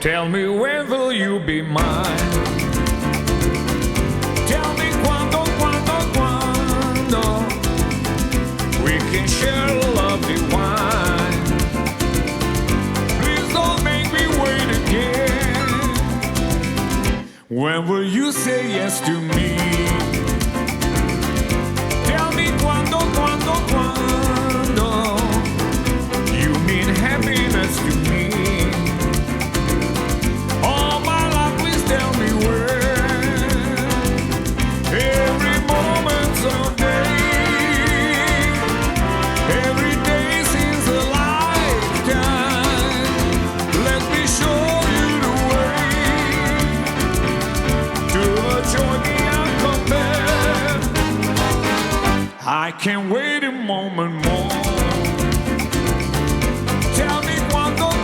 Tell me when will you be mine? Tell me quando we can share a love divine. Please don't make me wait again. When will you say yes to me? Tell me quando you mean happiness to me. All my life, please tell me when. Every moment someday, every day seems a lifetime. Let me show you the way to a joy beyond compare. I can't wait a moment more. Tell me quando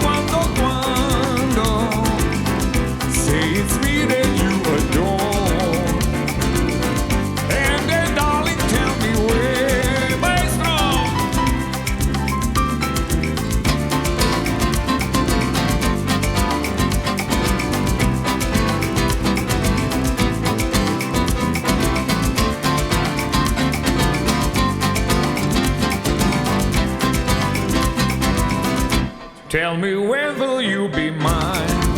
say it's me that you adore. And then darling, tell me where, maestro. Tell me when will you be mine?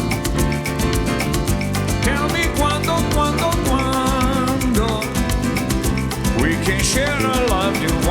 Tell me quando we can share a love.